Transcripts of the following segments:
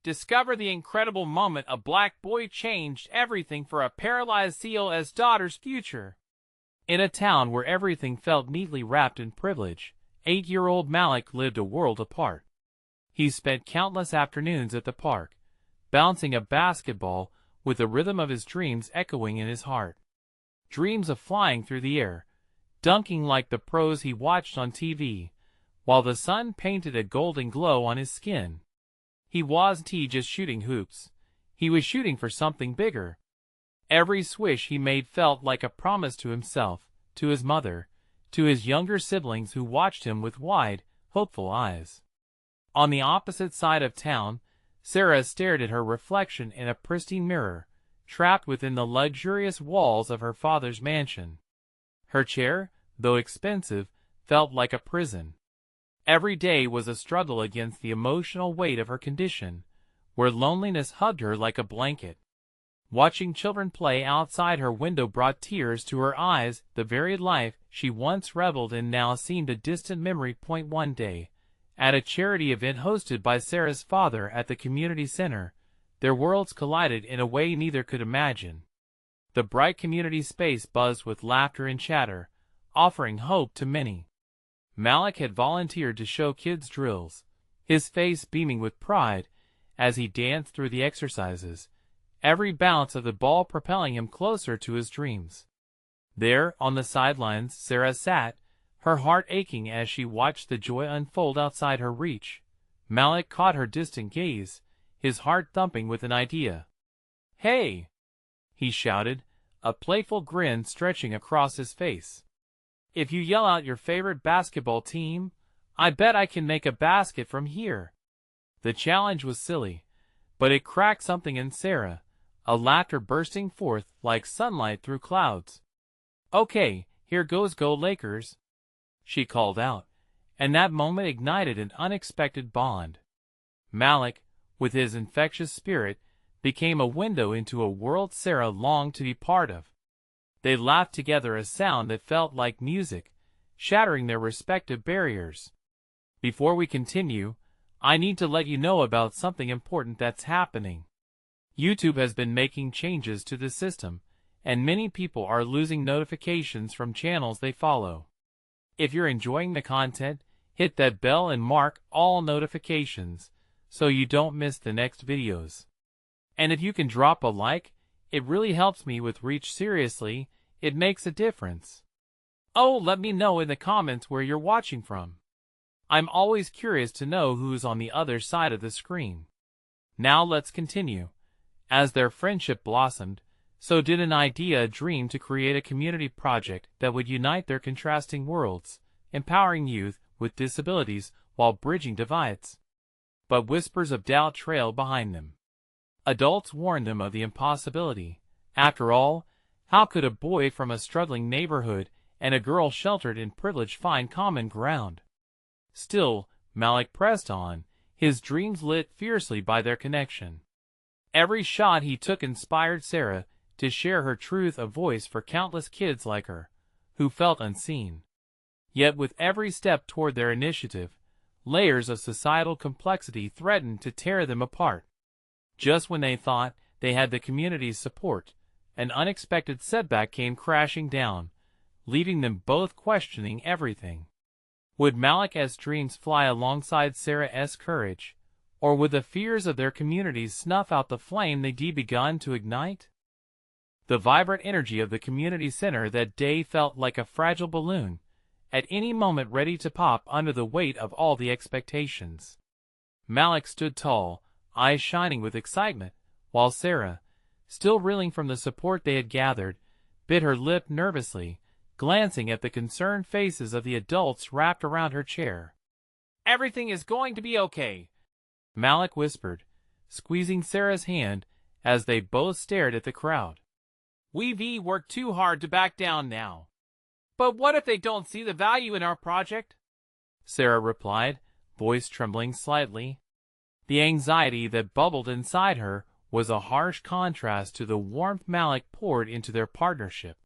discover the incredible moment a black boy changed everything for a paralyzed COS daughter's future. In a town where everything felt neatly wrapped in privilege, 8-year-old Malik lived a world apart. He spent countless afternoons at the park, bouncing a basketball with the rhythm of his dreams echoing in his heart. Dreams of flying through the air, dunking like the pros he watched on TV, while the sun painted a golden glow on his skin. He wasn't just shooting hoops. He was shooting for something bigger. Every swish he made felt like a promise to himself, to his mother, to his younger siblings who watched him with wide, hopeful eyes. On the opposite side of town, Sarah stared at her reflection in a pristine mirror, trapped within the luxurious walls of her father's mansion. Her chair, though expensive, felt like a prison. Every day was a struggle against the emotional weight of her condition, where loneliness hugged her like a blanket. Watching children play outside her window brought tears to her eyes. The very life she once reveled in now seemed a distant memory. One day, at a charity event hosted by Sarah's father at the community center, their worlds collided in a way neither could imagine. The bright community space buzzed with laughter and chatter, offering hope to many. Malik had volunteered to show kids drills, his face beaming with pride as he danced through the exercises, every bounce of the ball propelling him closer to his dreams. There, on the sidelines, Sarah sat, her heart aching as she watched the joy unfold outside her reach. Malik caught her distant gaze, his heart thumping with an idea. "Hey!" he shouted, a playful grin stretching across his face. "If you yell out your favorite basketball team, I bet I can make a basket from here." The challenge was silly, but it cracked something in Sarah, a laughter bursting forth like sunlight through clouds. "Okay, here goes, go Lakers," she called out, and that moment ignited an unexpected bond. Malik, with his infectious spirit, became a window into a world Sarah longed to be part of. They laughed together, a sound that felt like music, shattering their respective barriers. Before we continue, I need to let you know about something important that's happening. YouTube has been making changes to the system, and many people are losing notifications from channels they follow. If you're enjoying the content, hit that bell and mark all notifications so you don't miss the next videos. And if you can drop a like, it really helps me with reach. Seriously, it makes a difference. Oh, let me know in the comments where you're watching from. I'm always curious to know who's on the other side of the screen. Now let's continue. As their friendship blossomed, so did an idea, a dream to create a community project that would unite their contrasting worlds, empowering youth with disabilities while bridging divides. But whispers of doubt trailed behind them. Adults warned them of the impossibility. After all, how could a boy from a struggling neighborhood and a girl sheltered in privilege find common ground? Still, Malik pressed on, his dreams lit fiercely by their connection. Every shot he took inspired Sarah to share her truth, a voice for countless kids like her, who felt unseen. Yet with every step toward their initiative, layers of societal complexity threatened to tear them apart. Just when they thought they had the community's support, an unexpected setback came crashing down, leaving them both questioning everything. Would Malik's dreams fly alongside Sarah's courage, or would the fears of their communities snuff out the flame they'd begun to ignite? The vibrant energy of the community center that day felt like a fragile balloon, at any moment ready to pop under the weight of all the expectations. Malik stood tall, eyes shining with excitement, while Sarah, still reeling from the support they had gathered, bit her lip nervously, glancing at the concerned faces of the adults wrapped around her chair. "Everything is going to be okay," Malik whispered, squeezing Sarah's hand as they both stared at the crowd. "We've worked too hard to back down now." "But what if they don't see the value in our project?" Sarah replied, voice trembling slightly. The anxiety that bubbled inside her was a harsh contrast to the warmth Malik poured into their partnership.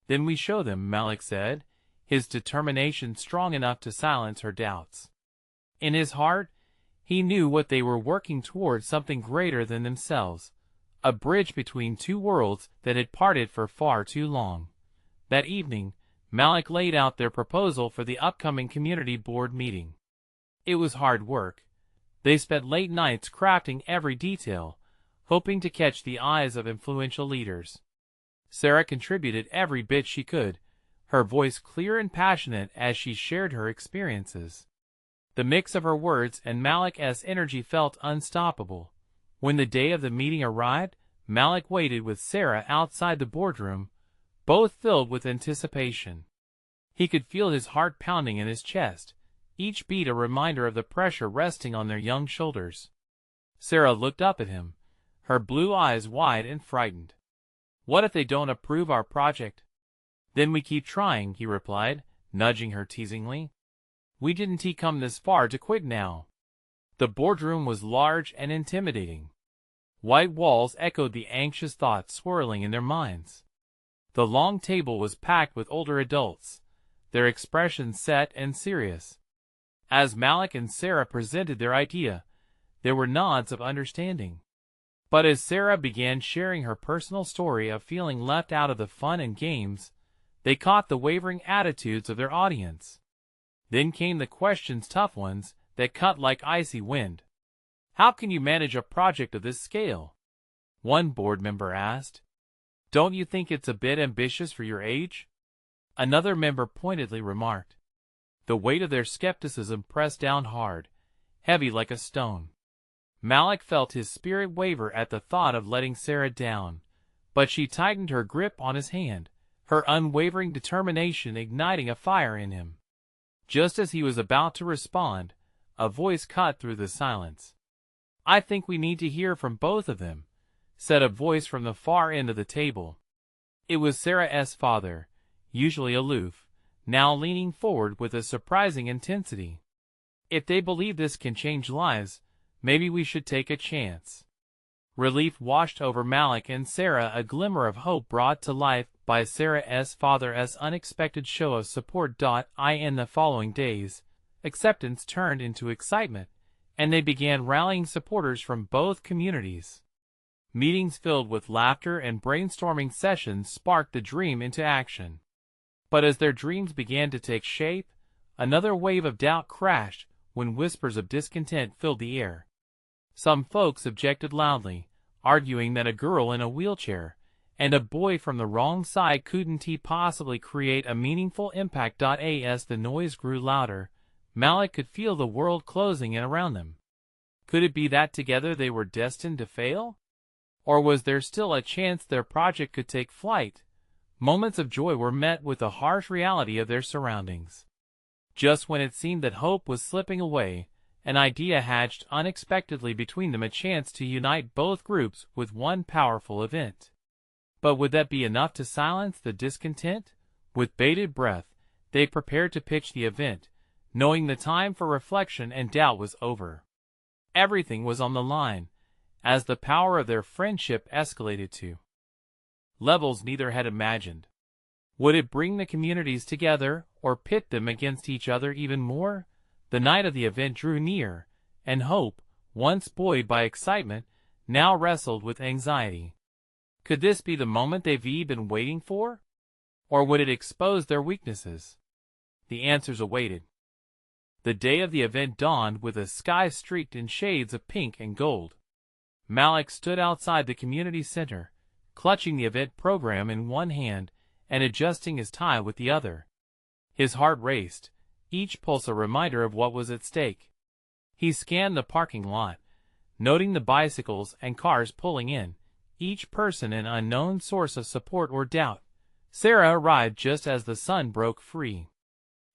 "Then we show them," Malik said, his determination strong enough to silence her doubts. In his heart, He knew what they were working toward, something greater than themselves, a bridge between two worlds that had parted for far too long. That evening, Malik laid out their proposal for the upcoming community board meeting. It was hard work. They spent late nights crafting every detail, hoping to catch the eyes of influential leaders. Sarah contributed every bit she could, her voice clear and passionate as she shared her experiences. The mix of her words and Malik's energy felt unstoppable. When the day of the meeting arrived, Malik waited with Sarah outside the boardroom, both filled with anticipation. He could feel his heart pounding in his chest, each beat a reminder of the pressure resting on their young shoulders. Sarah looked up at him, her blue eyes wide and frightened. "What if they don't approve our project?" "Then we keep trying," he replied, nudging her teasingly. "We didn't come this far to quit now." The boardroom was large and intimidating. White walls echoed the anxious thoughts swirling in their minds. The long table was packed with older adults, their expressions set and serious. As Malik and Sarah presented their idea, there were nods of understanding. But as Sarah began sharing her personal story of feeling left out of the fun and games, they caught the wavering attitudes of their audience. Then came the questions, tough ones, that cut like icy wind. "How can you manage a project of this scale?" one board member asked. "Don't you think it's a bit ambitious for your age?" another member pointedly remarked. The weight of their skepticism pressed down hard, heavy like a stone. Malik felt his spirit waver at the thought of letting Sarah down, but she tightened her grip on his hand, her unwavering determination igniting a fire in him. Just as he was about to respond, a voice cut through the silence. "I think we need to hear from both of them," said a voice from the far end of the table. It was Sarah's father, usually aloof, now leaning forward with a surprising intensity. "If they believe this can change lives, maybe we should take a chance." Relief washed over Malik and Sarah, a glimmer of hope brought to life by Sarah's father's unexpected show of support. In the following days, acceptance turned into excitement, and they began rallying supporters from both communities. Meetings filled with laughter and brainstorming sessions sparked the dream into action. But as their dreams began to take shape, another wave of doubt crashed when whispers of discontent filled the air. Some folks objected loudly, arguing that a girl in a wheelchair and a boy from the wrong side couldn't possibly create a meaningful impact. As the noise grew louder, Malik could feel the world closing in around them. Could it be that together they were destined to fail? Or was there still a chance their project could take flight? Moments of joy were met with the harsh reality of their surroundings. Just when it seemed that hope was slipping away, an idea hatched unexpectedly between them, a chance to unite both groups with one powerful event. But would that be enough to silence the discontent? With bated breath, they prepared to pitch the event, knowing the time for reflection and doubt was over. Everything was on the line, as the power of their friendship escalated to levels neither had imagined. Would it bring the communities together, or pit them against each other even more? The night of the event drew near, and hope, once buoyed by excitement, now wrestled with anxiety. Could this be the moment they've been waiting for? Or would it expose their weaknesses? The answers awaited. The day of the event dawned with a sky streaked in shades of pink and gold. Malik stood outside the community center, clutching the event program in one hand and adjusting his tie with the other. His heart raced, each pulse a reminder of what was at stake. He scanned the parking lot, noting the bicycles and cars pulling in, each person an unknown source of support or doubt. Sarah arrived just as the sun broke free.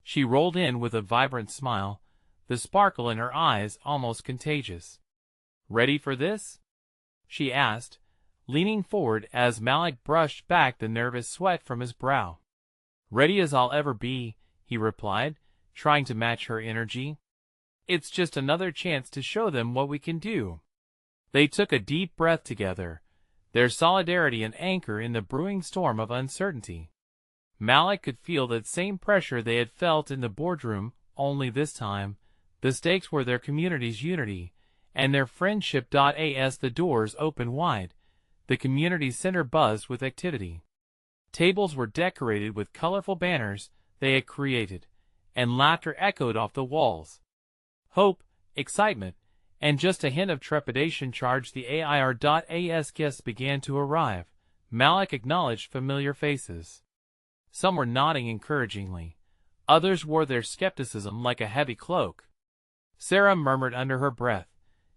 She rolled in with a vibrant smile, the sparkle in her eyes almost contagious. "Ready for this?" she asked, leaning forward as Malik brushed back the nervous sweat from his brow. "Ready as I'll ever be," he replied, trying to match her energy. "It's just another chance to show them what we can do." They took a deep breath together, their solidarity an anchor in the brewing storm of uncertainty. Malik could feel that same pressure they had felt in the boardroom, only this time, The stakes were their community's unity and their friendship. As the doors opened wide, the community center buzzed with activity. Tables were decorated with colorful banners they had created, and laughter echoed off the walls. Hope, excitement, and just a hint of trepidation charged the air. As guests began to arrive, Malik acknowledged familiar faces. Some were nodding encouragingly. Others wore their skepticism like a heavy cloak. Sarah murmured under her breath,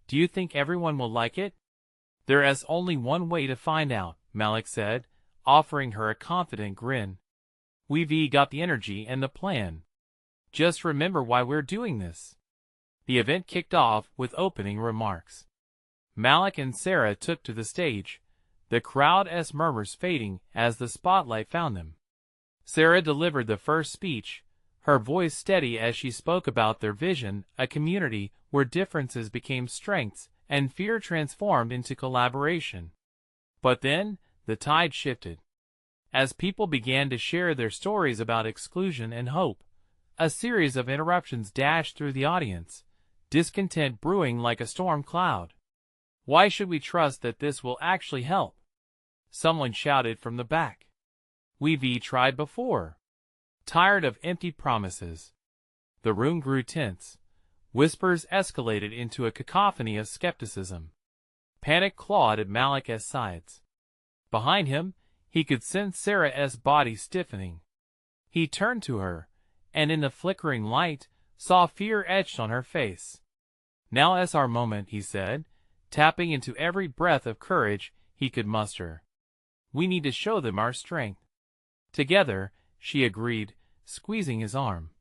"Do you think everyone will like it?" "There is only one way to find out," Malik said, offering her a confident grin. "We've got the energy and the plan. Just remember why we're doing this." The event kicked off with opening remarks. Malik and Sarah took to the stage, the crowd's murmurs fading as the spotlight found them. Sarah delivered the first speech, her voice steady as she spoke about their vision, a community where differences became strengths and fear transformed into collaboration. But then, the tide shifted. As people began to share their stories about exclusion and hope, a series of interruptions dashed through the audience, discontent brewing like a storm cloud. "Why should we trust that this will actually help?" someone shouted from the back. "We've tried before." Tired of empty promises. The room grew tense. Whispers escalated into a cacophony of skepticism. Panic clawed at Malik's sides. Behind him, he could sense Sarah's body stiffening. He turned to her, and in the flickering light, saw fear etched on her face. "Now is our moment," he said, tapping into every breath of courage he could muster. "We need to show them our strength." "Together," she agreed, squeezing his arm.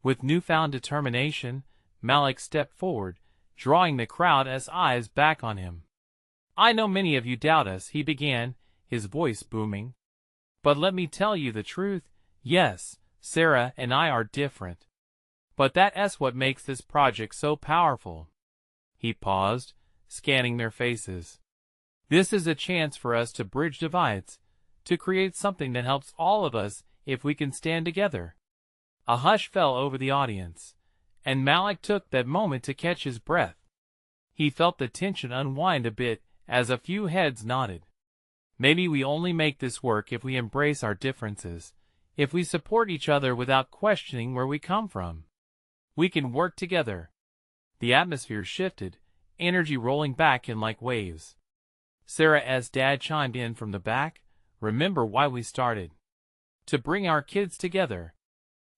With newfound determination, Malik stepped forward, drawing the crowd's eyes back on him. "I know many of you doubt us," he began, his voice booming. "But let me tell you the truth. Yes, Sarah and I are different. But that's what makes this project so powerful." He paused, scanning their faces. "This is a chance for us to bridge divides, to create something that helps all of us if we can stand together." A hush fell over the audience, and Malik took that moment to catch his breath. He felt the tension unwind a bit as a few heads nodded. "Maybe we only make this work if we embrace our differences, if we support each other without questioning where we come from. We can work together." The atmosphere shifted, energy rolling back in like waves. Sarah's dad chimed in from the back, "Remember why we started. To bring our kids together."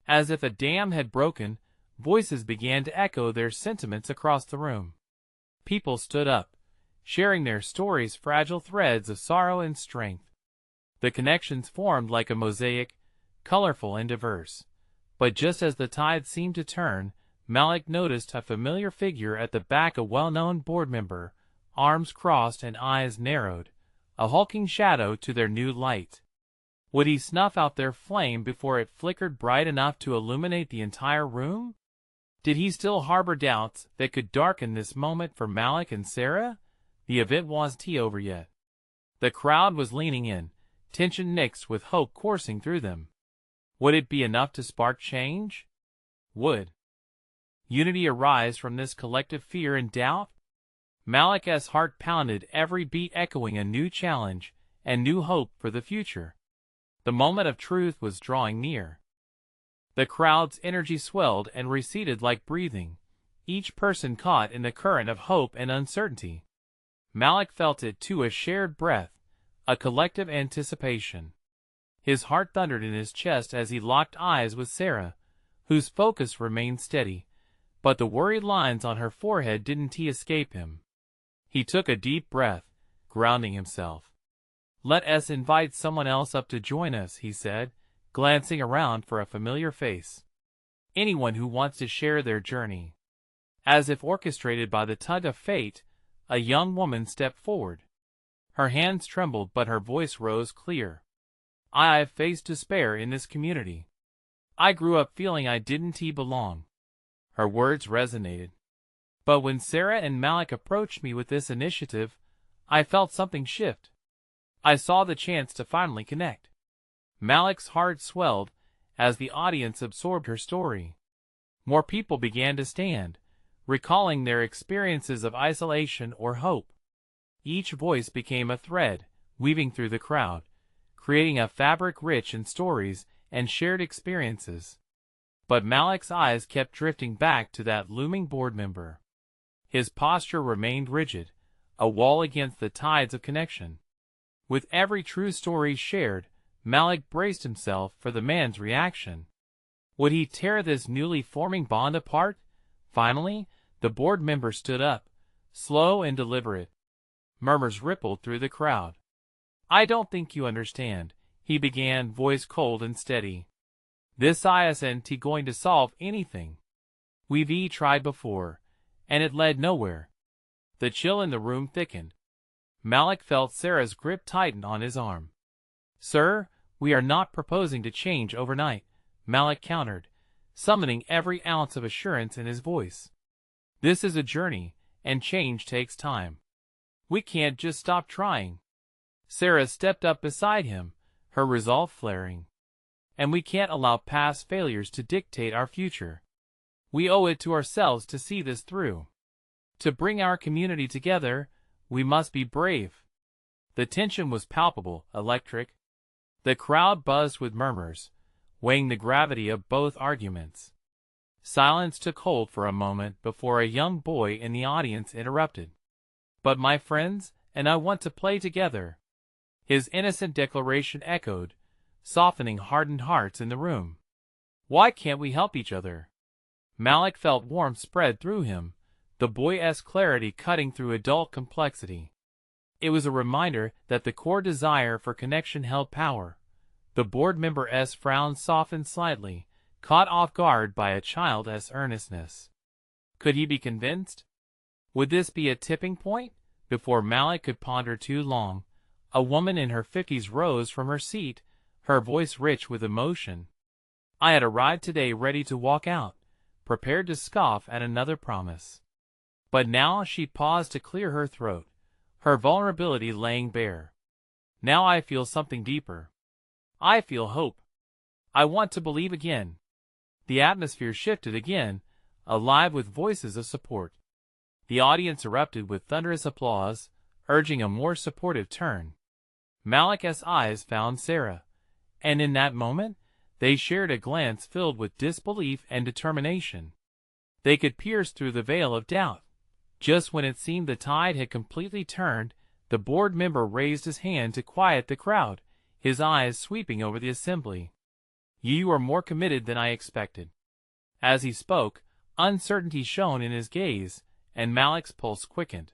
As if a dam had broken, voices began to echo their sentiments across the room. People stood up, sharing their stories, fragile threads of sorrow and strength. The connections formed like a mosaic, colorful and diverse. But just as the tide seemed to turn, Malik noticed a familiar figure at the back, a well-known board member, arms crossed and eyes narrowed, a hulking shadow to their new light. Would he snuff out their flame before it flickered bright enough to illuminate the entire room? Did he still harbor doubts that could darken this moment for Malik and Sarah? The event wasn't over yet. The crowd was leaning in, tension mixed with hope coursing through them. Would it be enough to spark change? Would unity arise from this collective fear and doubt? Malik's heart pounded, every beat echoing a new challenge and new hope for the future. The moment of truth was drawing near. The crowd's energy swelled and receded like breathing, each person caught in the current of hope and uncertainty. Malik felt it too, a shared breath, a collective anticipation. His heart thundered in his chest as he locked eyes with Sarah, whose focus remained steady, but the worried lines on her forehead didn't escape him. He took a deep breath, grounding himself. "Let us invite someone else up to join us," he said, glancing around for a familiar face. "Anyone who wants to share their journey." As if orchestrated by the tug of fate, a young woman stepped forward. Her hands trembled, but her voice rose clear. "I have faced despair in this community. I grew up feeling I didn't belong." Her words resonated. "But when Sarah and Malik approached me with this initiative, I felt something shift. I saw the chance to finally connect." Malik's heart swelled as the audience absorbed her story. More people began to stand, recalling their experiences of isolation or hope. Each voice became a thread, weaving through the crowd, creating a fabric rich in stories and shared experiences. But Malik's eyes kept drifting back to that looming board member. His posture remained rigid, a wall against the tides of connection. With every true story shared, Malik braced himself for the man's reaction. Would he tear this newly forming bond apart? Finally, the board member stood up, slow and deliberate. Murmurs rippled through the crowd. "I don't think you understand," he began, voice cold and steady. "This isn't going to solve anything. We've tried before, and it led nowhere." The chill in the room thickened. Malik felt Sarah's grip tighten on his arm. "Sir, we are not proposing to change overnight," Malik countered, summoning every ounce of assurance in his voice. "This is a journey, and change takes time. We can't just stop trying." Sarah stepped up beside him, her resolve flaring. "And we can't allow past failures to dictate our future. We owe it to ourselves to see this through. To bring our community together, we must be brave." The tension was palpable, electric. The crowd buzzed with murmurs, weighing the gravity of both arguments. Silence took hold for a moment before a young boy in the audience interrupted. "But my friends and I want to play together." His innocent declaration echoed, softening hardened hearts in the room. "Why can't we help each other?" Malik felt warmth spread through him, the boy-esque clarity cutting through adult complexity. It was a reminder that the core desire for connection held power. The board member's frown softened slightly, caught off guard by a child's earnestness. Could he be convinced? Would this be a tipping point? Before Malik could ponder too long, a woman in her 50s rose from her seat, her voice rich with emotion. "I had arrived today ready to walk out, prepared to scoff at another promise. But now," she paused to clear her throat, her vulnerability laying bare. "Now I feel something deeper. I feel hope. I want to believe again." The atmosphere shifted again, alive with voices of support. The audience erupted with thunderous applause, urging a more supportive turn. Malik's eyes found Sarah, and in that moment, they shared a glance filled with disbelief and determination. They could pierce through the veil of doubt. Just when it seemed the tide had completely turned, the board member raised his hand to quiet the crowd, his eyes sweeping over the assembly. "You are more committed than I expected." As he spoke, uncertainty shone in his gaze, and Malik's pulse quickened.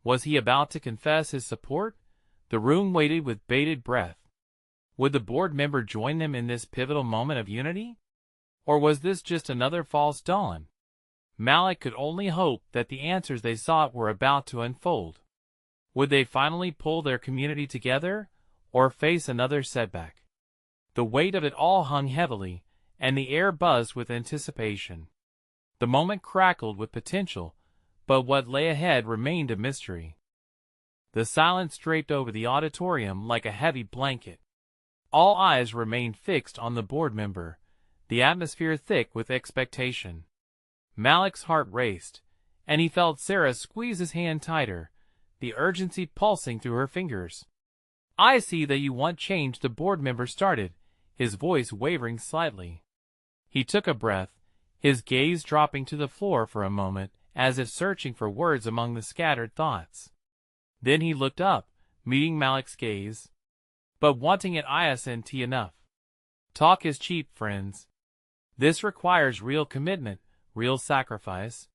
Was he about to confess his support? The room waited with bated breath. Would the board member join them in this pivotal moment of unity? Or was this just another false dawn? Malik could only hope that the answers they sought were about to unfold. Would they finally pull their community together, or face another setback? The weight of it all hung heavily, and the air buzzed with anticipation. The moment crackled with potential, but what lay ahead remained a mystery. The silence draped over the auditorium like a heavy blanket. All eyes remained fixed on the board member, the atmosphere thick with expectation. Malik's heart raced, and he felt Sarah squeeze his hand tighter, the urgency pulsing through her fingers. "I see that you want change," the board member started, his voice wavering slightly. He took a breath, his gaze dropping to the floor for a moment, as if searching for words among the scattered thoughts. Then he looked up, meeting Malik's gaze. "But wanting it isn't enough. Talk is cheap, friends. This requires real commitment, real sacrifice."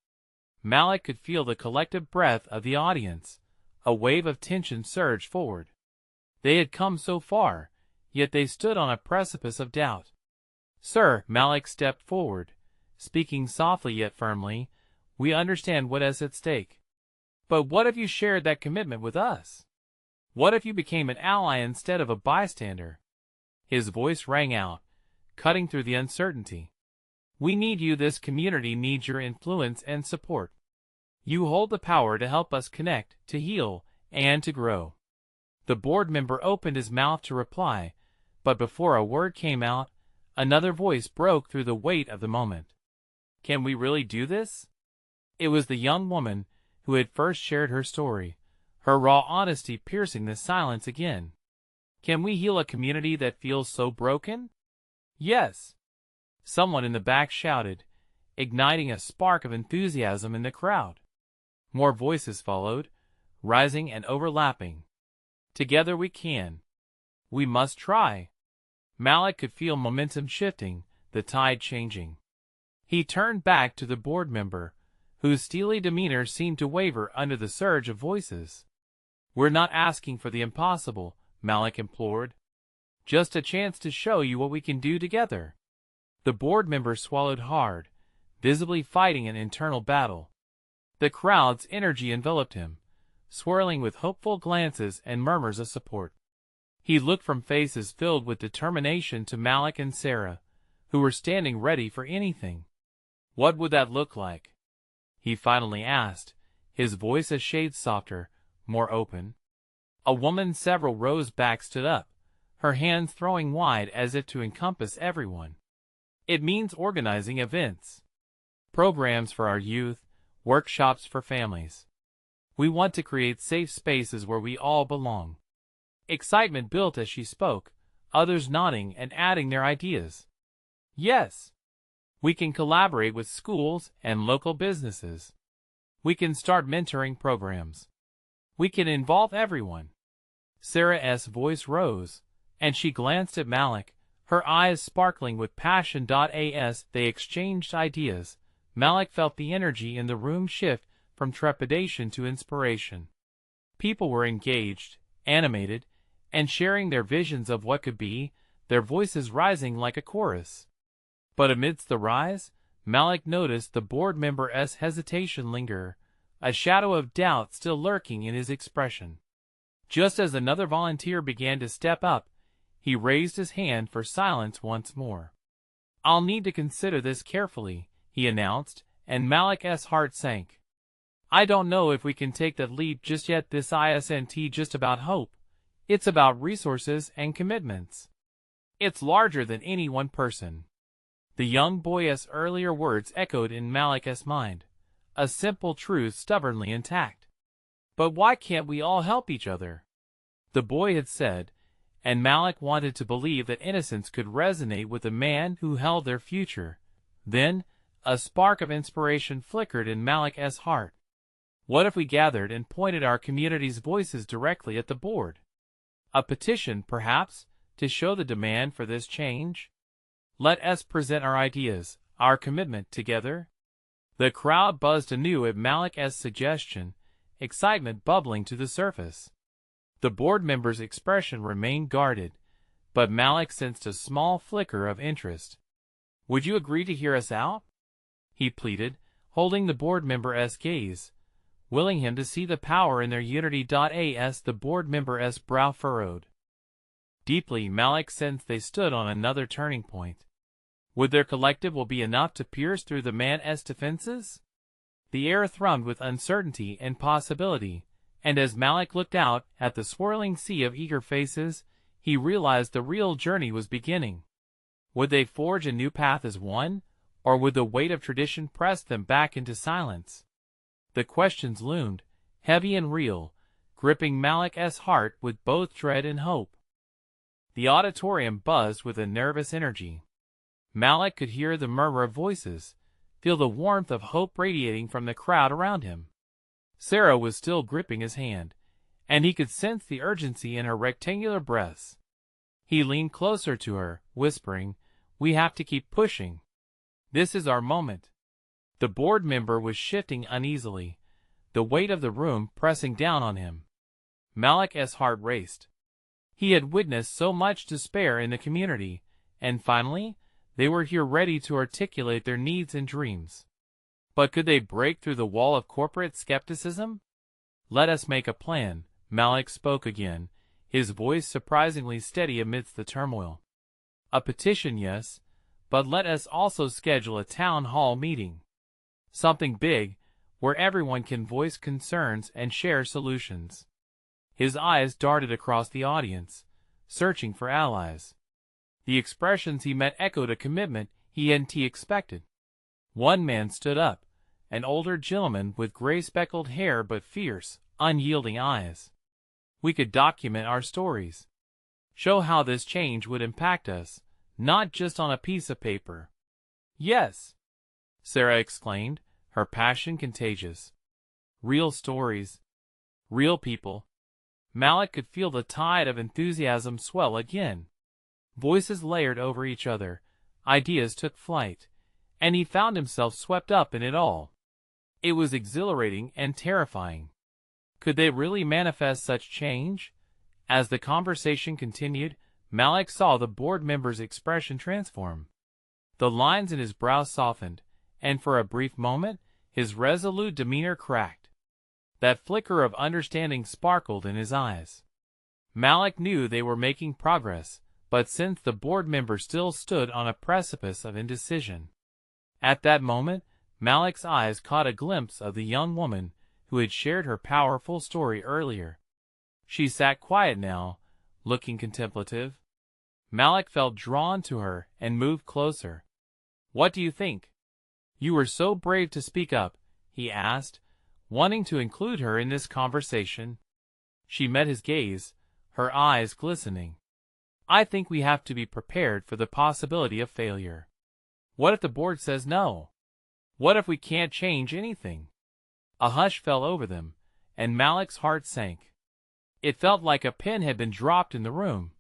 Malik could feel the collective breath of the audience. A wave of tension surged forward. They had come so far, yet they stood on a precipice of doubt. "Sir," Malik stepped forward, speaking softly yet firmly, "we understand what is at stake. But what if you shared that commitment with us? What if you became an ally instead of a bystander?" His voice rang out, cutting through the uncertainty. "We need you. This community needs your influence and support. You hold the power to help us connect, to heal, and to grow." The board member opened his mouth to reply, but before a word came out, another voice broke through the weight of the moment. "Can we really do this? It was the young woman who had first shared her story, her raw honesty piercing the silence again. Can we heal a community that feels so broken? Yes, someone in the back shouted, igniting a spark of enthusiasm in the crowd. More voices followed, rising and overlapping. Together we can. We must try. Malik could feel momentum shifting, the tide changing. He turned back to the board member, whose steely demeanor seemed to waver under the surge of voices. We're not asking for the impossible, Malik implored. Just a chance to show you what we can do together. The board member swallowed hard, visibly fighting an internal battle. The crowd's energy enveloped him, swirling with hopeful glances and murmurs of support. He looked from faces filled with determination to Malik and Sarah, who were standing ready for anything. What would that look like? He finally asked, his voice a shade softer, more open. A woman several rows back stood up, her hands throwing wide as if to encompass everyone. It means organizing events, programs for our youth, workshops for families. We want to create safe spaces where we all belong. Excitement built as she spoke, others nodding and adding their ideas. Yes, we can collaborate with schools and local businesses. We can start mentoring programs. We can involve everyone. Sarah's voice rose, and she glanced at Malik, her eyes sparkling with passion. As they exchanged ideas, Malik felt the energy in the room shift from trepidation to inspiration. People were engaged, animated, and sharing their visions of what could be, their voices rising like a chorus. But amidst the rise, Malik noticed the board member's hesitation linger, a shadow of doubt still lurking in his expression. Just as another volunteer began to step up, he raised his hand for silence once more. I'll need to consider this carefully, he announced, and Malik's heart sank. I don't know if we can take that leap just yet. This isn't just about hope. It's about resources and commitments. It's larger than any one person. The young boy's earlier words echoed in Malik's mind, a simple truth stubbornly intact. But why can't we all help each other? The boy had said, and Malik wanted to believe that innocence could resonate with the man who held their future. Then, a spark of inspiration flickered in Malik's heart. What if we gathered and pointed our community's voices directly at the board? A petition, perhaps, to show the demand for this change? Let us present our ideas, our commitment together. The crowd buzzed anew at Malik's suggestion, excitement bubbling to the surface. The board member's expression remained guarded, but Malik sensed a small flicker of interest. Would you agree to hear us out? He pleaded, holding the board member's gaze, willing him to see the power in their unity. As the board member's brow furrowed. Deeply, Malik sensed they stood on another turning point. Would their collective will be enough to pierce through the man's defenses? The air thrummed with uncertainty and possibility, and as Malik looked out at the swirling sea of eager faces, he realized the real journey was beginning. Would they forge a new path as one, or would the weight of tradition press them back into silence? The questions loomed, heavy and real, gripping Malik's heart with both dread and hope. The auditorium buzzed with a nervous energy. Malik could hear the murmur of voices, feel the warmth of hope radiating from the crowd around him. Sarah was still gripping his hand, and he could sense the urgency in her rectangular breaths. He leaned closer to her, whispering, "We have to keep pushing. This is our moment." The board member was shifting uneasily, the weight of the room pressing down on him. Malik's heart raced. He had witnessed so much despair in the community, and finally, they were here ready to articulate their needs and dreams. But could they break through the wall of corporate skepticism? Let us make a plan, Malik spoke again, his voice surprisingly steady amidst the turmoil. A petition, yes, but let us also schedule a town hall meeting. Something big, where everyone can voice concerns and share solutions. His eyes darted across the audience, searching for allies. The expressions he met echoed a commitment he hadn't expected. One man stood up, an older gentleman with gray-speckled hair but fierce, unyielding eyes. We could document our stories. Show how this change would impact us, not just on a piece of paper. Yes, Sarah exclaimed, her passion contagious. Real stories. Real people. Malik could feel the tide of enthusiasm swell again. Voices layered over each other, ideas took flight, and he found himself swept up in it all. It was exhilarating and terrifying. Could they really manifest such change? As the conversation continued, Malik saw the board member's expression transform. The lines in his brow softened, and for a brief moment, his resolute demeanor cracked. That flicker of understanding sparkled in his eyes. Malik knew they were making progress, but since the board member still stood on a precipice of indecision. At that moment, Malik's eyes caught a glimpse of the young woman who had shared her powerful story earlier. She sat quiet now, looking contemplative. Malik felt drawn to her and moved closer. "What do you think? You were so brave to speak up," he asked, wanting to include her in this conversation. She met his gaze, her eyes glistening. "I think we have to be prepared for the possibility of failure. What if the board says no? What if we can't change anything?" A hush fell over them, and Malik's heart sank. It felt like a pin had been dropped in the room,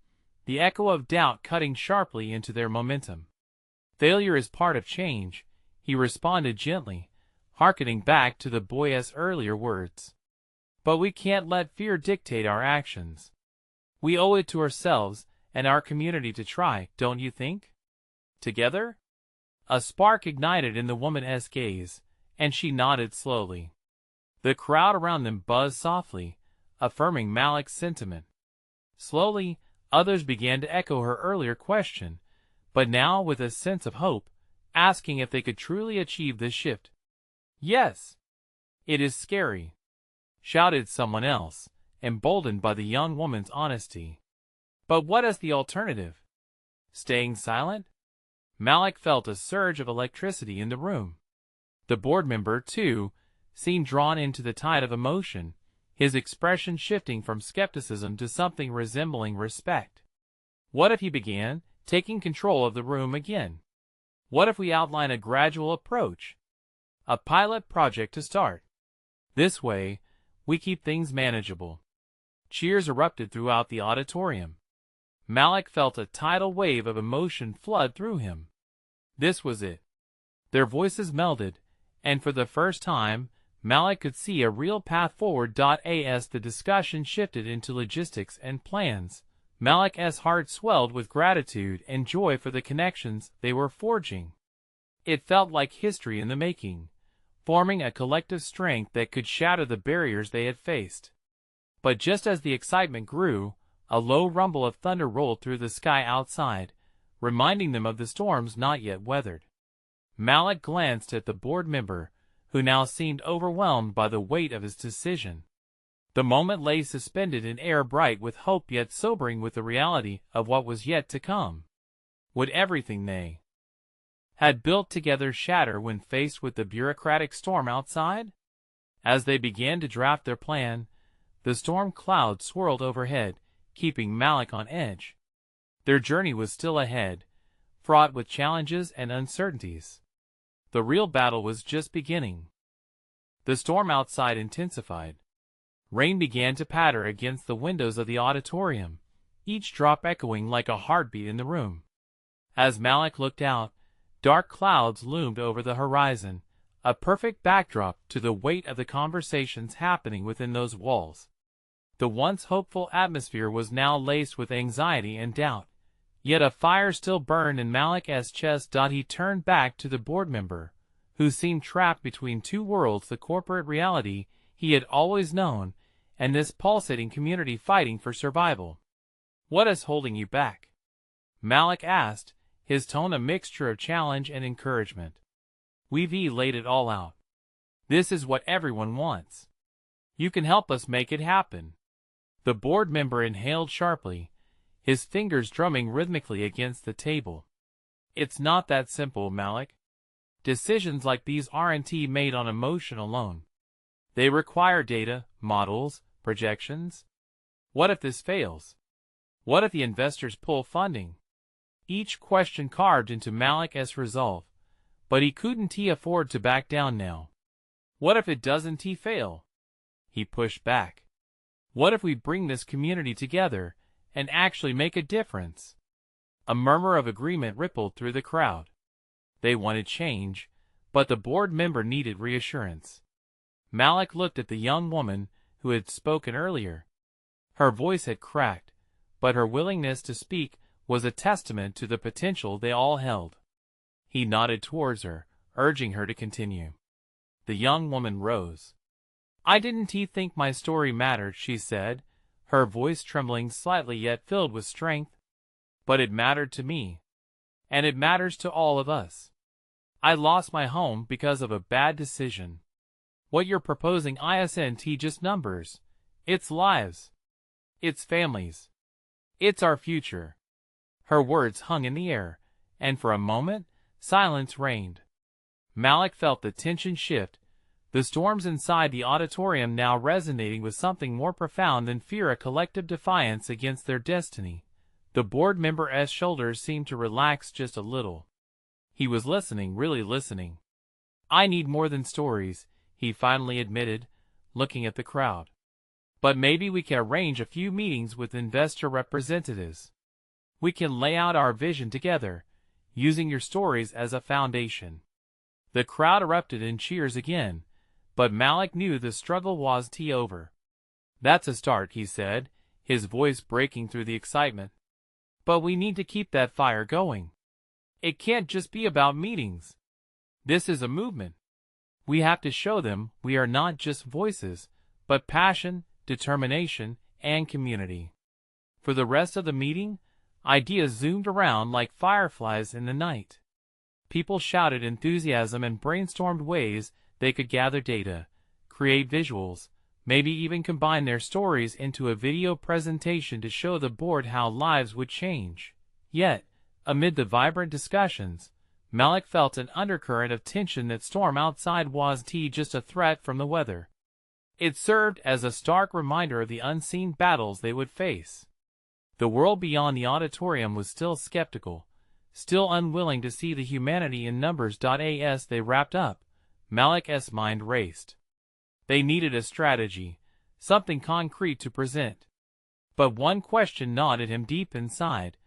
the echo of doubt cutting sharply into their momentum. "Failure is part of change," he responded gently, hearkening back to the boy's earlier words. "But we can't let fear dictate our actions. We owe it to ourselves and our community to try, don't you think? Together?" A spark ignited in the woman's gaze, and she nodded slowly. The crowd around them buzzed softly, affirming Malik's sentiment. Slowly, others began to echo her earlier question, but now with a sense of hope, asking if they could truly achieve this shift. "Yes, it is scary," shouted someone else, emboldened by the young woman's honesty. "But what is the alternative? Staying silent?" Malik felt a surge of electricity in the room. The board member, too, seemed drawn into the tide of emotion, his expression shifting from skepticism to something resembling respect. "What if," he began, taking control of the room again. "What if we outline a gradual approach? A pilot project to start. This way, we keep things manageable." Cheers erupted throughout the auditorium. Malik felt a tidal wave of emotion flood through him. This was it. Their voices melded, and for the first time, Malik could see a real path forward. As the discussion shifted into logistics and plans, Malik's heart swelled with gratitude and joy for the connections they were forging. It felt like history in the making, forming a collective strength that could shatter the barriers they had faced. But just as the excitement grew, a low rumble of thunder rolled through the sky outside, reminding them of the storms not yet weathered. Malik glanced at the board member, who now seemed overwhelmed by the weight of his decision. The moment lay suspended in air, bright with hope yet sobering with the reality of what was yet to come. Would everything they had built together shatter when faced with the bureaucratic storm outside? As they began to draft their plan, the storm cloud swirled overhead, keeping Malik on edge. Their journey was still ahead, fraught with challenges and uncertainties. The real battle was just beginning. The storm outside intensified. Rain began to patter against the windows of the auditorium, each drop echoing like a heartbeat in the room. As Malik looked out, dark clouds loomed over the horizon, a perfect backdrop to the weight of the conversations happening within those walls. The once hopeful atmosphere was now laced with anxiety and doubt, yet a fire still burned in Malik's chest. He turned back to the board member, who seemed trapped between two worlds, the corporate reality he had always known, and this pulsating community fighting for survival. "What is holding you back?" Malik asked, his tone a mixture of challenge and encouragement. "We've laid it all out. This is what everyone wants. You can help us make it happen." The board member inhaled sharply, his fingers drumming rhythmically against the table. "It's not that simple, Malik. decisions like these aren't made on emotion alone. They require data, models, projections. What if this fails? What if the investors pull funding? Each question carved into Malik's resolve, but he couldn't afford to back down now. What if it doesn't fail? He pushed back. What if we bring this community together and actually make a difference? A murmur of agreement rippled through the crowd. They wanted change, but the board member needed reassurance. Malik looked at the young woman who had spoken earlier. Her voice had cracked, but her willingness to speak was a testament to the potential they all held. He nodded towards her, urging her to continue. The young woman rose. "I didn't think my story mattered," she said, her voice trembling slightly yet filled with strength. "But it mattered to me. And it matters to all of us. I lost my home because of a bad decision. What you're proposing isn't just numbers. It's lives. It's families. It's our future." Her words hung in the air, and for a moment, silence reigned. Malik felt the tension shift, the storms inside the auditorium now resonating with something more profound than fear, a collective defiance against their destiny. The board member's shoulders seemed to relax just a little. He was listening, really listening. "I need more than stories," he finally admitted, looking at the crowd. "But maybe we can arrange a few meetings with investor representatives. We can lay out our vision together, using your stories as a foundation." The crowd erupted in cheers again, but Malik knew the struggle was over. "That's a start," he said, his voice breaking through the excitement. "But we need to keep that fire going. It can't just be about meetings. This is a movement. We have to show them we are not just voices, but passion, determination, and community." For the rest of the meeting, ideas zoomed around like fireflies in the night. People shouted enthusiasm and brainstormed ways they could gather data, create visuals, maybe even combine their stories into a video presentation to show the board how lives would change. Yet, amid the vibrant discussions, Malik felt an undercurrent of tension. That storm outside wasn't just a threat from the weather. It served as a stark reminder of the unseen battles they would face. The world beyond the auditorium was still skeptical, still unwilling to see the humanity in numbers. As they wrapped up, Malik's mind raced. They needed a strategy, something concrete to present. But one question gnawed at him deep inside.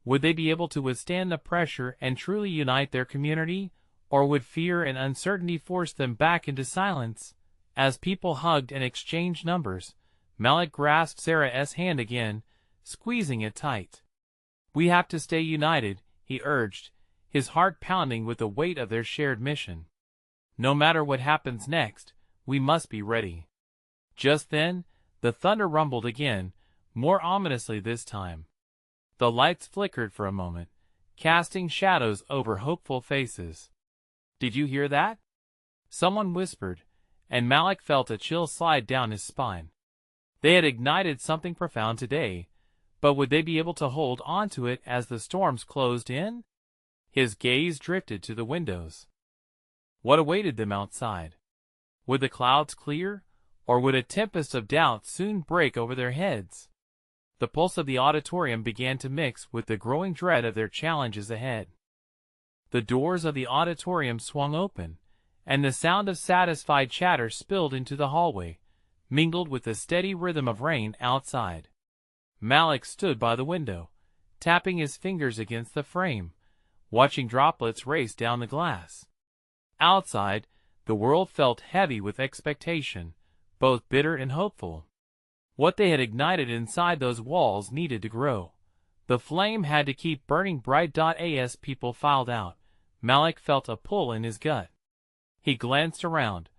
Would they be able to withstand the pressure and truly unite their community, or would fear and uncertainty force them back into silence? As people hugged and exchanged numbers, Malik grasped Sarah's hand again, squeezing it tight. "We have to stay united," he urged, his heart pounding with the weight of their shared mission. "No matter what happens next, we must be ready." Just then, the thunder rumbled again, more ominously this time. The lights flickered for a moment, casting shadows over hopeful faces. "Did you hear that?" someone whispered, and Malik felt a chill slide down his spine. They had ignited something profound today, but would they be able to hold on to it as the storms closed in? His gaze drifted to the windows. What awaited them outside? Would the clouds clear, or would a tempest of doubt soon break over their heads? The pulse of the auditorium began to mix with the growing dread of their challenges ahead. The doors of the auditorium swung open, and the sound of satisfied chatter spilled into the hallway, mingled with the steady rhythm of rain outside. Malik stood by the window, tapping his fingers against the frame, watching droplets race down the glass. Outside, the world felt heavy with expectation, both bitter and hopeful. What they had ignited inside those walls needed to grow. The flame had to keep burning bright. As people filed out, Malik felt a pull in his gut. He glanced around,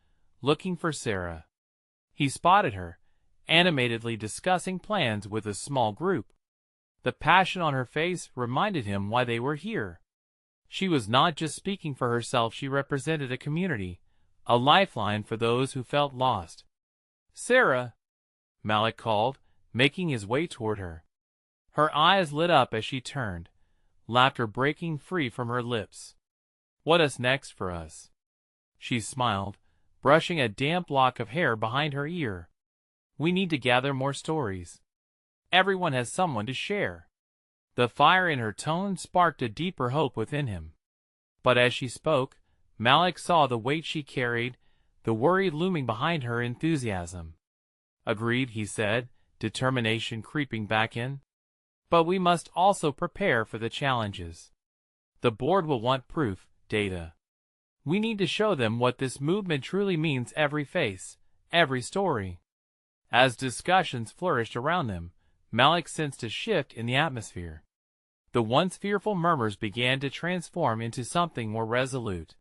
looking for Sarah. He spotted her, animatedly discussing plans with a small group. The passion on her face reminded him why they were here. She was not just speaking for herself, she represented a community, a lifeline for those who felt lost. "Sarah," Malik called, making his way toward her. Her eyes lit up as she turned, laughter breaking free from her lips. What's next for us? She smiled, brushing a damp lock of hair behind her ear. We need to gather more stories. Everyone has someone to share. The fire in her tone sparked a deeper hope within him. But as she spoke, Malik saw the weight she carried, the worry looming behind her enthusiasm. Agreed, he said, determination creeping back in. But we must also prepare for the challenges. The board will want proof, data. We need to show them what this movement truly means, every face, every story. As discussions flourished around them, Malik sensed a shift in the atmosphere. The once fearful murmurs began to transform into something more resolute.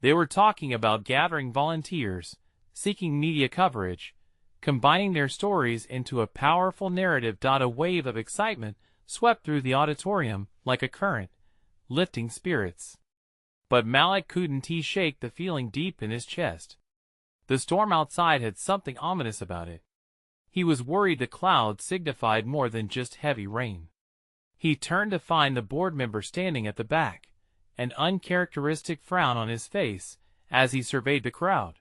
They were talking about gathering volunteers, seeking media coverage, combining their stories into a powerful narrative. A wave of excitement swept through the auditorium like a current, lifting spirits. But Malik couldn't shake the feeling deep in his chest. The storm outside had something ominous about it. He was worried the clouds signified more than just heavy rain. He turned to find the board member standing at the back, an uncharacteristic frown on his face as he surveyed the crowd.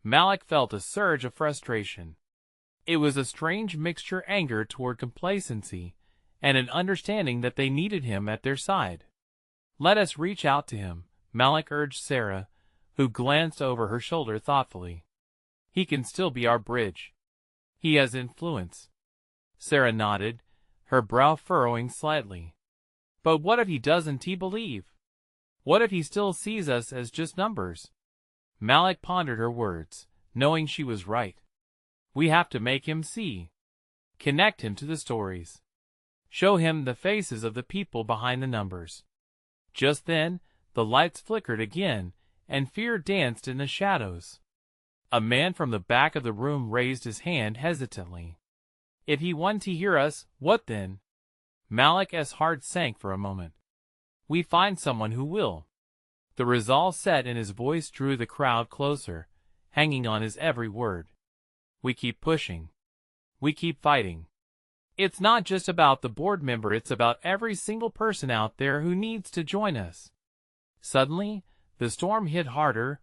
Malik felt a surge of frustration. It was a strange mixture of anger toward complacency and an understanding that they needed him at their side. Let us reach out to him, Malik urged Sarah, who glanced over her shoulder thoughtfully. He can still be our bridge. He has influence. Sarah nodded, her brow furrowing slightly. But what if he doesn't believe? What if he still sees us as just numbers? Malik pondered her words, knowing she was right. We have to make him see. Connect him to the stories. Show him the faces of the people behind the numbers. Just then, the lights flickered again, and fear danced in the shadows. A man from the back of the room raised his hand hesitantly. If he wanted to hear us, what then? Malik's heart sank for a moment. We find someone who will. The resolve set in his voice drew the crowd closer, hanging on his every word. We keep pushing. We keep fighting. It's not just about the board member, it's about every single person out there who needs to join us. Suddenly, the storm hit harder,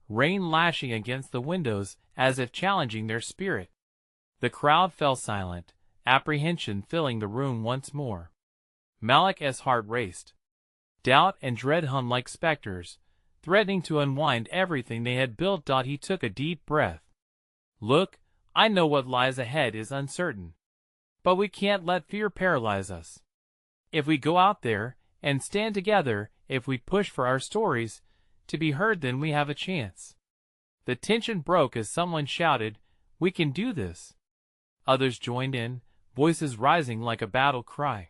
rain lashing against the windows as if challenging their spirit. The crowd fell silent, apprehension filling the room once more. Malik's heart raced. Doubt and dread hung like specters, threatening to unwind everything they had built. He took a deep breath. Look, I know what lies ahead is uncertain. But we can't let fear paralyze us. If we go out there and stand together, if we push for our stories to be heard, then we have a chance. The tension broke as someone shouted, "We can do this." Others joined in, voices rising like a battle cry.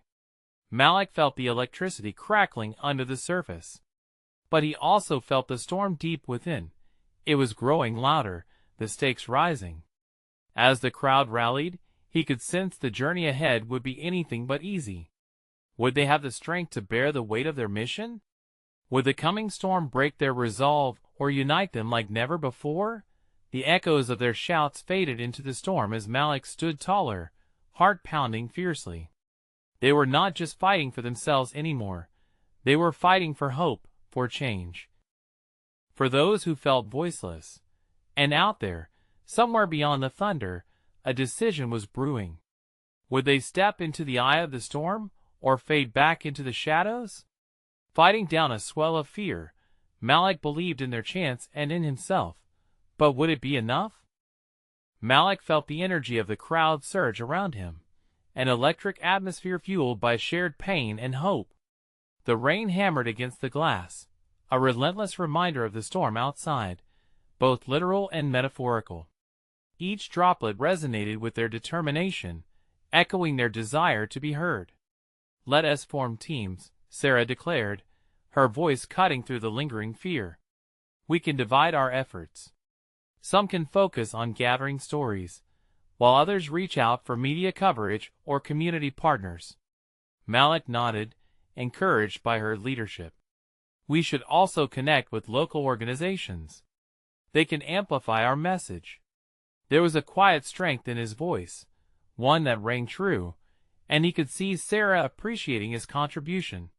Malik felt the electricity crackling under the surface. But he also felt the storm deep within. It was growing louder, the stakes rising. As the crowd rallied, he could sense the journey ahead would be anything but easy. Would they have the strength to bear the weight of their mission? Would the coming storm break their resolve or unite them like never before? The echoes of their shouts faded into the storm as Malik stood taller, heart pounding fiercely. They were not just fighting for themselves anymore. They were fighting for hope, for change. For those who felt voiceless. And out there, somewhere beyond the thunder, a decision was brewing. Would they step into the eye of the storm, or fade back into the shadows? Fighting down a swell of fear, Malik believed in their chance and in himself. But would it be enough? Malik felt the energy of the crowd surge around him, an electric atmosphere fueled by shared pain and hope. The rain hammered against the glass, a relentless reminder of the storm outside, both literal and metaphorical. Each droplet resonated with their determination, echoing their desire to be heard. "Let us form teams," Sarah declared, her voice cutting through the lingering fear. "We can divide our efforts. Some can focus on gathering stories, while others reach out for media coverage or community partners." Malik nodded, encouraged by her leadership. "We should also connect with local organizations. They can amplify our message." There was a quiet strength in his voice, one that rang true, and he could see Sarah appreciating his contribution.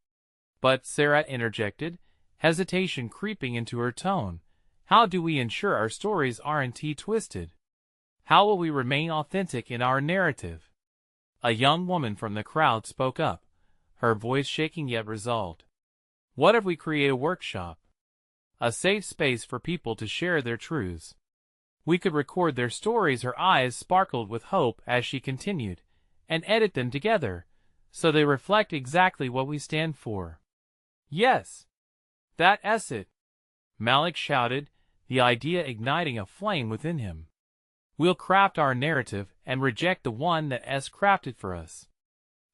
But Sarah interjected, hesitation creeping into her tone. How do we ensure our stories aren't twisted? How will we remain authentic in our narrative? A young woman from the crowd spoke up, her voice shaking yet resolved. What if we create a workshop? A safe space for people to share their truths. We could record their stories. Her eyes sparkled with hope as she continued, and edit them together, so they reflect exactly what we stand for. Yes, that's it, Malik shouted, the idea igniting a flame within him. We'll craft our narrative and reject the one that's crafted for us.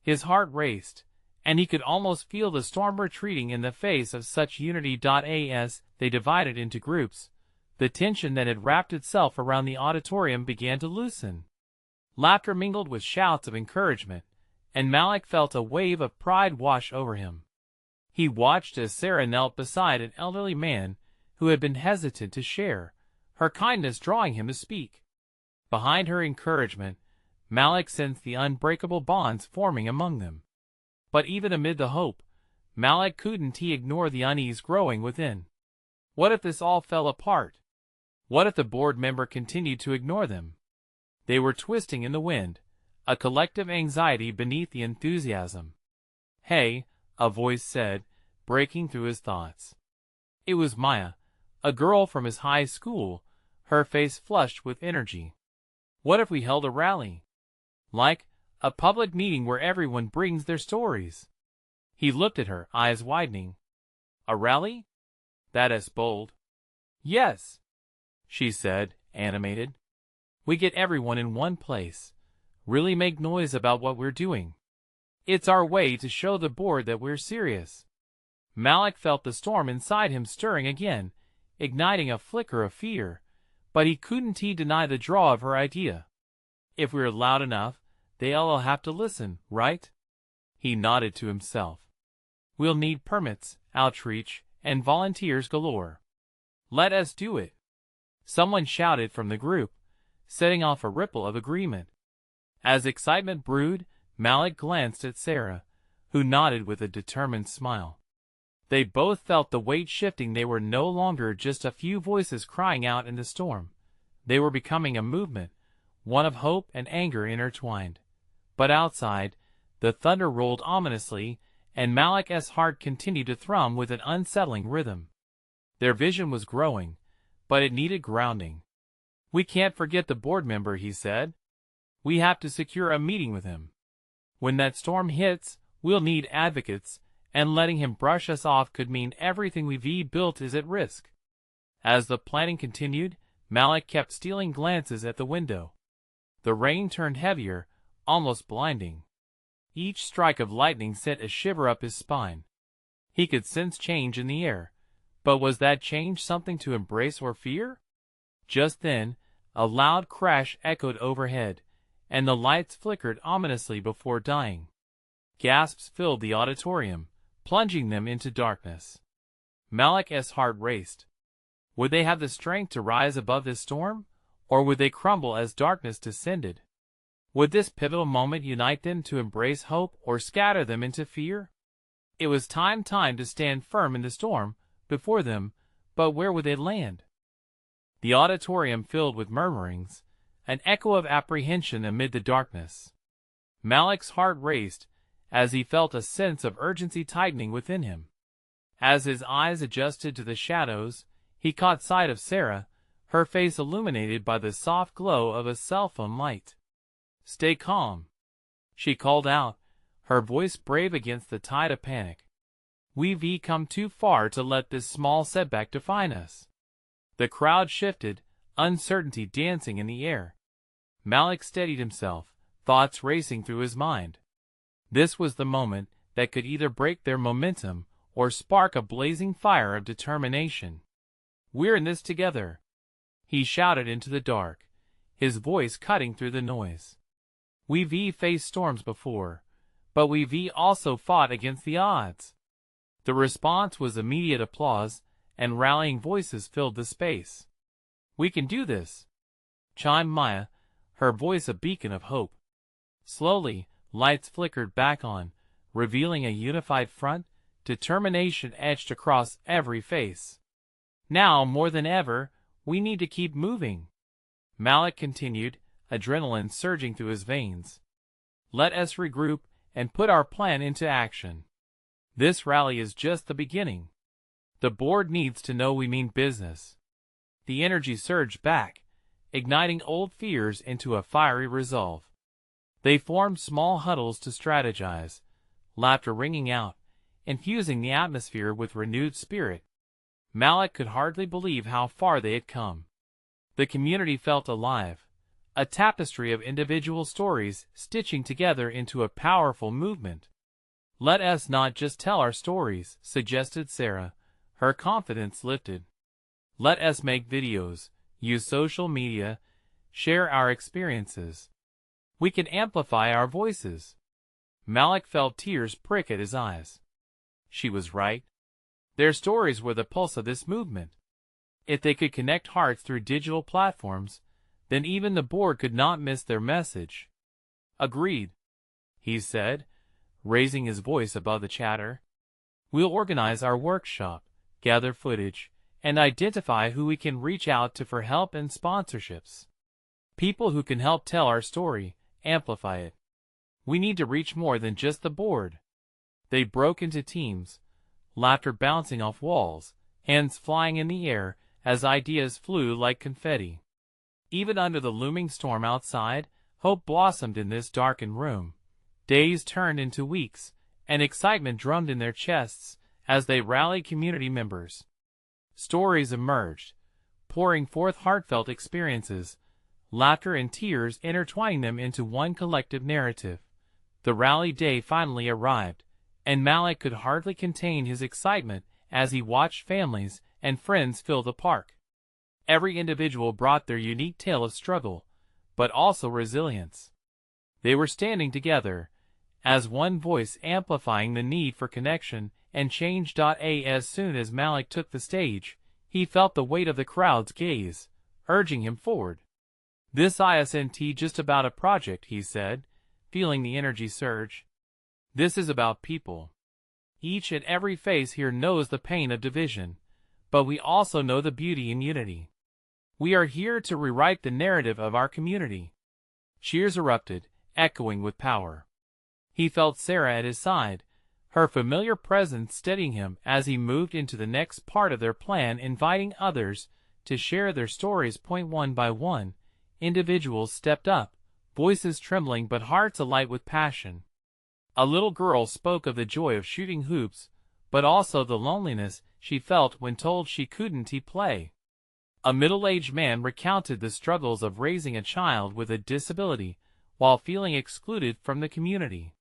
His heart raced, and he could almost feel the storm retreating in the face of such unity. As they divided into groups, the tension that had wrapped itself around the auditorium began to loosen. Laughter mingled with shouts of encouragement, and Malik felt a wave of pride wash over him. He watched as Sarah knelt beside an elderly man who had been hesitant to share, her kindness drawing him to speak. Behind her encouragement, Malik sensed the unbreakable bonds forming among them. But even amid the hope, Malik couldn't ignore the unease growing within. What if this all fell apart? What if the board member continued to ignore them? They were twisting in the wind, a collective anxiety beneath the enthusiasm. Hey, a voice said, breaking through his thoughts. It was Maya, a girl from his high school, her face flushed with energy. What if we held a rally? Like a public meeting where everyone brings their stories. He looked at her, eyes widening. A rally? That's bold. Yes, she said, animated. We get everyone in one place, really make noise about what we're doing. It's our way to show the board that we're serious. Malik felt the storm inside him stirring again, igniting a flicker of fear, but he couldn't deny the draw of her idea. If we're loud enough, they'll have to listen, right? He nodded to himself. We'll need permits, outreach, and volunteers galore. Let us do it. Someone shouted from the group, setting off a ripple of agreement. As excitement brewed, Malik glanced at Sarah, who nodded with a determined smile. They both felt the weight shifting. They were no longer just a few voices crying out in the storm. They were becoming a movement, one of hope and anger intertwined. But outside, the thunder rolled ominously, and Malik's heart continued to thrum with an unsettling rhythm. Their vision was growing, but it needed grounding. We can't forget the board member, he said. We have to secure a meeting with him. When that storm hits, we'll need advocates, and letting him brush us off could mean everything we've built is at risk. As the planning continued, Malik kept stealing glances at the window. The rain turned heavier, almost blinding. Each strike of lightning sent a shiver up his spine. He could sense change in the air, but was that change something to embrace or fear? Just then, a loud crash echoed overhead, and the lights flickered ominously before dying. Gasps filled the auditorium, plunging them into darkness. Malik's heart raced. Would they have the strength to rise above this storm, or would they crumble as darkness descended? Would this pivotal moment unite them to embrace hope or scatter them into fear? It was time to stand firm in the storm before them, but where would they land? The auditorium filled with murmurings, an echo of apprehension amid the darkness. Malik's heart raced as he felt a sense of urgency tightening within him. As his eyes adjusted to the shadows, he caught sight of Sarah, her face illuminated by the soft glow of a cell phone light. Stay calm, she called out, her voice brave against the tide of panic. We've come too far to let this small setback define us. The crowd shifted, uncertainty dancing in the air. Malik steadied himself, thoughts racing through his mind. This was the moment that could either break their momentum or spark a blazing fire of determination. We're in this together, he shouted into the dark, his voice cutting through the noise. We've faced storms before, but we've also fought against the odds. The response was immediate applause, and rallying voices filled the space. We can do this, chimed Maya, her voice a beacon of hope. Slowly, lights flickered back on, revealing a unified front, determination etched across every face. "Now, more than ever, we need to keep moving," Malik continued, adrenaline surging through his veins. "Let us regroup and put our plan into action. This rally is just the beginning. The board needs to know we mean business." The energy surged back, igniting old fears into a fiery resolve. They formed small huddles to strategize, laughter ringing out, infusing the atmosphere with renewed spirit. Malik could hardly believe how far they had come. The community felt alive, a tapestry of individual stories stitching together into a powerful movement. "Let us not just tell our stories," suggested Sarah, her confidence lifted. "Let us make videos, use social media, share our experiences. We can amplify our voices." Malik felt tears prick at his eyes. She was right. Their stories were the pulse of this movement. If they could connect hearts through digital platforms, then even the board could not miss their message. "Agreed," he said, raising his voice above the chatter. "We'll organize our workshop, gather footage, and identify who we can reach out to for help and sponsorships. People who can help tell our story, amplify it. We need to reach more than just the board." They broke into teams, laughter bouncing off walls, hands flying in the air as ideas flew like confetti. Even under the looming storm outside, hope blossomed in this darkened room. Days turned into weeks, and excitement drummed in their chests as they rallied community members. Stories emerged, pouring forth heartfelt experiences, laughter and tears intertwining them into one collective narrative. The rally day finally arrived, and Malik could hardly contain his excitement as he watched families and friends fill the park. Every individual brought their unique tale of struggle, but also resilience. They were standing together, as one voice amplifying the need for connection and change. As soon as Malik took the stage, he felt the weight of the crowd's gaze, urging him forward. "This isn't just about a project," he said, feeling the energy surge. "This is about people. Each and every face here knows the pain of division, but we also know the beauty in unity. We are here to rewrite the narrative of our community." Cheers erupted, echoing with power. He felt Sarah at his side, her familiar presence steadying him as he moved into the next part of their plan, inviting others to share their stories. One by one, individuals stepped up, voices trembling but hearts alight with passion. A little girl spoke of the joy of shooting hoops, but also the loneliness she felt when told she couldn't play. A middle-aged man recounted the struggles of raising a child with a disability while feeling excluded from the community.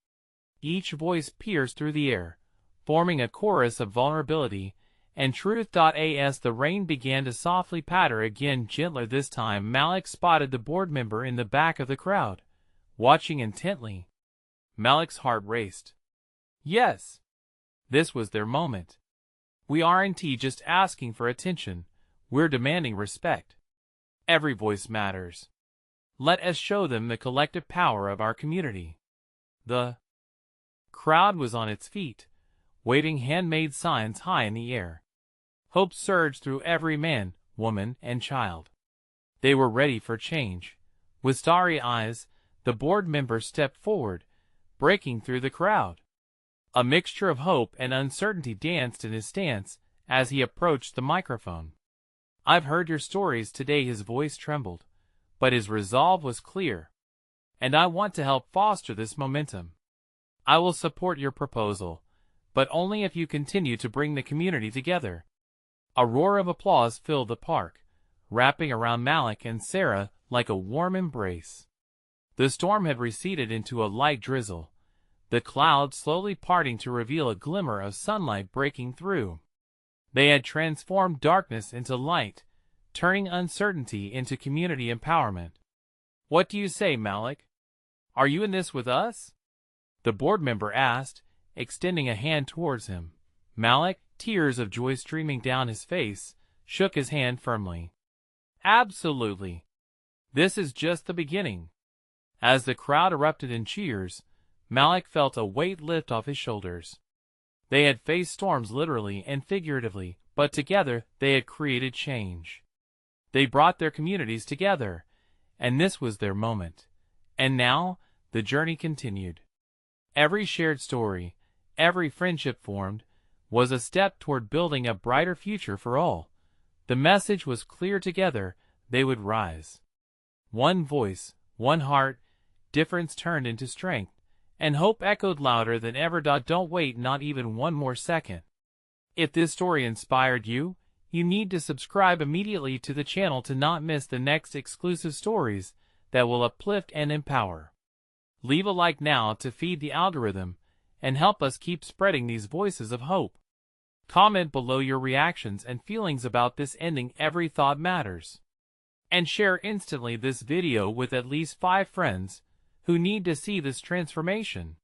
Each voice pierced through the air, forming a chorus of vulnerability and truth. As the rain began to softly patter again, gentler this time, Malik spotted the board member in the back of the crowd, watching intently. Malik's heart raced. Yes, this was their moment. "We aren't just asking for attention, we're demanding respect. Every voice matters. Let us show them the collective power of our community." The crowd was on its feet, waving handmade signs high in the air. Hope surged through every man, woman, and child. They were ready for change. With starry eyes, the board member stepped forward, breaking through the crowd. A mixture of hope and uncertainty danced in his stance as he approached the microphone. "I've heard your stories today." His voice trembled, but his resolve was clear. "And I want to help foster this momentum. I will support your proposal, but only if you continue to bring the community together." A roar of applause filled the park, wrapping around Malik and Sarah like a warm embrace. The storm had receded into a light drizzle, the clouds slowly parting to reveal a glimmer of sunlight breaking through. They had transformed darkness into light, turning uncertainty into community empowerment. "What do you say, Malik? Are you in this with us?" the board member asked, extending a hand towards him. Malik, tears of joy streaming down his face, shook his hand firmly. "Absolutely. This is just the beginning." As the crowd erupted in cheers, Malik felt a weight lift off his shoulders. They had faced storms literally and figuratively, but together they had created change. They brought their communities together, and this was their moment. And now, the journey continued. Every shared story, every friendship formed, was a step toward building a brighter future for all. The message was clear: together, they would rise. One voice, one heart, difference turned into strength, and hope echoed louder than ever. Don't wait not even one more second. If this story inspired you, you need to subscribe immediately to the channel to not miss the next exclusive stories that will uplift and empower. Leave a like now to feed the algorithm and help us keep spreading these voices of hope. Comment below your reactions and feelings about this ending. Every thought matters. And share instantly this video with at least 5 friends who need to see this transformation.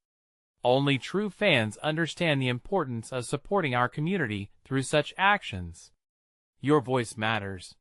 Only true fans understand the importance of supporting our community through such actions. Your voice matters.